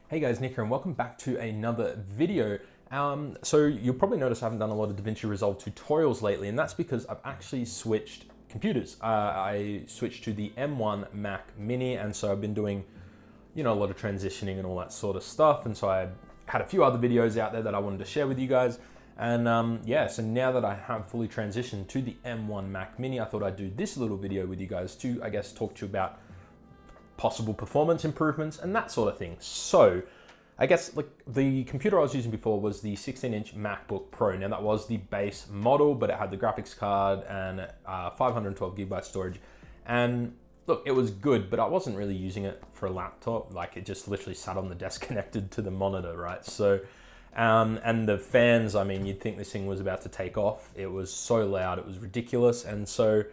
Hey guys, Nick here and welcome back to another video. So you'll probably notice I haven't done a lot of Davinci Resolve tutorials lately, and that's because I've actually switched computers. I switched to the M1 Mac Mini, and so I've been doing, a lot of transitioning and all that sort of stuff. And so I had a few other videos out there that I wanted to share with you guys. And so now that I have fully transitioned to the M1 Mac Mini, I thought I'd do this little video with you guys to, talk to you about possible performance improvements and that sort of thing. So I guess the computer I was using before was the 16-inch MacBook Pro. Now that was the base model, but it had the graphics card and 512 gigabyte storage. And look, it was good, but I wasn't really using it for a laptop. It just literally sat on the desk connected to the monitor, right? So, and the fans, you'd think this thing was about to take off. It was so loud, it was ridiculous. And so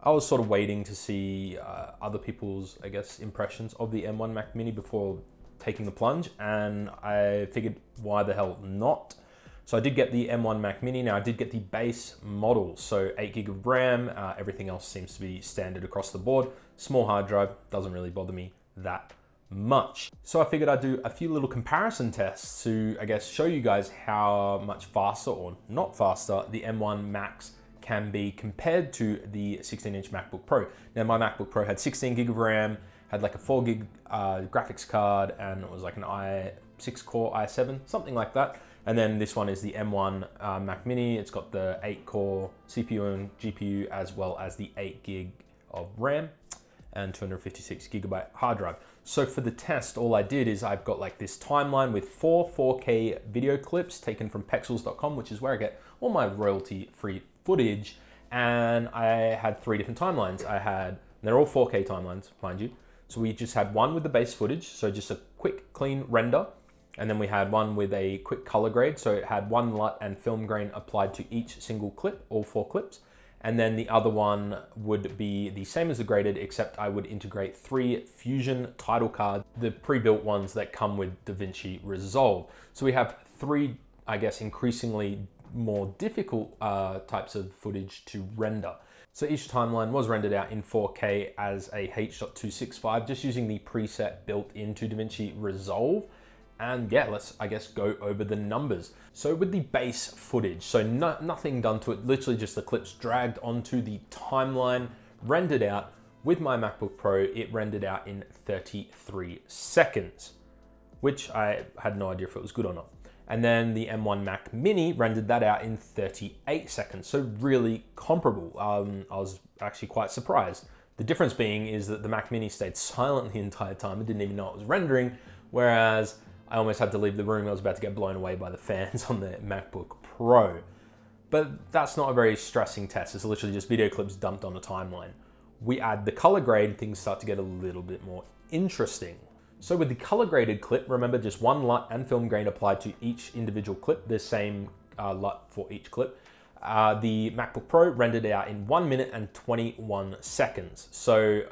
I was sort of waiting to see other people's, impressions of the M1 Mac Mini before taking the plunge, and I figured, why the hell not? So I did get the M1 Mac Mini. Now I did get the base model, so 8 gig of RAM, everything else seems to be standard across the board. Small hard drive, doesn't really bother me that much. So I figured I'd do a few little comparison tests to, show you guys how much faster or not faster the M1 Max can be compared to the 16-inch MacBook Pro. Now my MacBook Pro had 16 gig of RAM, had a 4 gig graphics card, and it was an i6 core i7, something like that. And then this one is the M1 Mac Mini. It's got the 8 core CPU and GPU, as well as the 8 gig of RAM and 256 gigabyte hard drive. So for the test, all I did is I've got this timeline with 4 4K video clips taken from pexels.com, which is where I get all my royalty-free footage. And I had 3 different timelines. They're all 4K timelines, mind you. So we just had one with the base footage, so just a quick clean render. And then we had one with a quick color grade. So it had one LUT and film grain applied to each single clip, all 4 clips. And then the other one would be the same as the graded, except I would integrate 3 Fusion title cards, the pre-built ones that come with Davinci Resolve. So we have 3, increasingly more difficult types of footage to render. So each timeline was rendered out in 4K as a H.265, just using the preset built into Davinci Resolve. And yeah, let's, go over the numbers. So with the base footage, so nothing done to it, literally just the clips dragged onto the timeline, rendered out. With my MacBook Pro, it rendered out in 33 seconds, which I had no idea if it was good or not. And then the M1 Mac Mini rendered that out in 38 seconds. So really comparable. I was actually quite surprised. The difference being is that the Mac Mini stayed silent the entire time. It didn't even know it was rendering, whereas I almost had to leave the room. I was about to get blown away by the fans on the MacBook Pro. But that's not a very stressing test. It's literally just video clips dumped on a timeline. We add the color grade, things start to get a little bit more interesting. So with the color graded clip, remember just one LUT and film grain applied to each individual clip, the same LUT for each clip. The MacBook Pro rendered it out in 1 minute and 21 seconds. So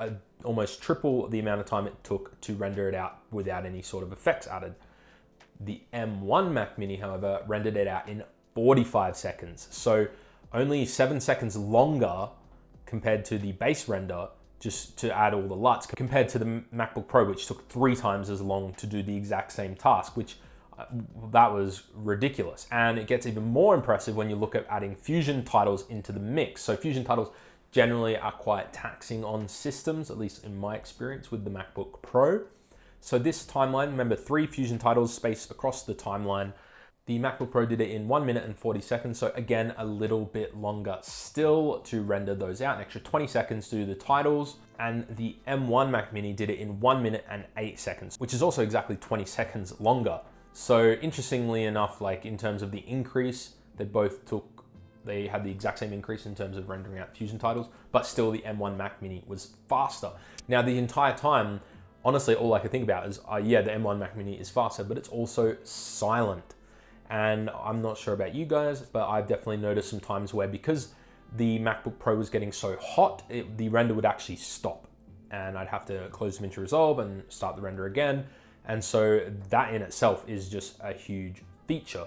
almost triple the amount of time it took to render it out without any sort of effects added. The M1 Mac Mini, however, rendered it out in 45 seconds. So only 7 seconds longer compared to the base render, just to add all the LUTs, compared to the MacBook Pro, which took 3 times as long to do the exact same task, which that was ridiculous. And it gets even more impressive when you look at adding Fusion titles into the mix. So Fusion titles generally are quite taxing on systems, at least in my experience with the MacBook Pro. So this timeline, remember 3 Fusion titles spaced across the timeline. The MacBook Pro did it in 1 minute and 40 seconds. So again, a little bit longer still to render those out, an extra 20 seconds to do the titles. And the M1 Mac Mini did it in 1 minute and 8 seconds, which is also exactly 20 seconds longer. So interestingly enough, in terms of the increase, they had the exact same increase in terms of rendering out Fusion titles, but still the M1 Mac Mini was faster. Now the entire time, honestly, all I could think about is, yeah, the M1 Mac Mini is faster, but it's also silent. And I'm not sure about you guys, but I've definitely noticed some times where, because the MacBook Pro was getting so hot, the render would actually stop. And I'd have to close Davinci Resolve and start the render again. And so that in itself is just a huge feature.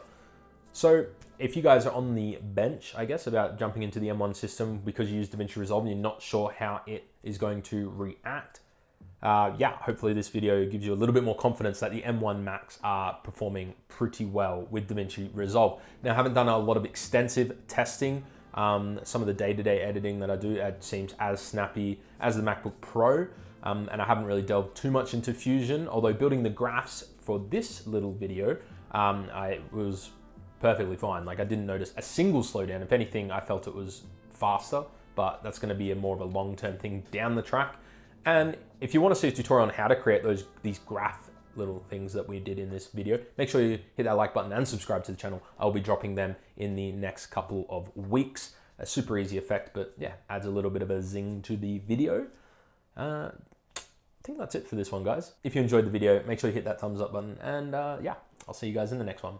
So if you guys are on the bench, I guess, about jumping into the M1 system because you use Davinci Resolve and you're not sure how it is going to react, yeah, hopefully this video gives you a little bit more confidence that the M1 Macs are performing pretty well with Davinci Resolve. Now, I haven't done a lot of extensive testing. Some of the day-to-day editing that I do, it seems as snappy as the MacBook Pro. And I haven't really delved too much into Fusion, although building the graphs for this little video, I was perfectly fine. Like, I didn't notice a single slowdown. If anything, I felt it was faster, but that's gonna be more of a long-term thing down the track. And if you want to see a tutorial on how to create these graph little things that we did in this video, make sure you hit that like button and subscribe to the channel. I'll be dropping them in the next couple of weeks. A super easy effect, but yeah, adds a little bit of a zing to the video. I think that's it for this one, guys. If you enjoyed the video, make sure you hit that thumbs up button, and yeah, I'll see you guys in the next one.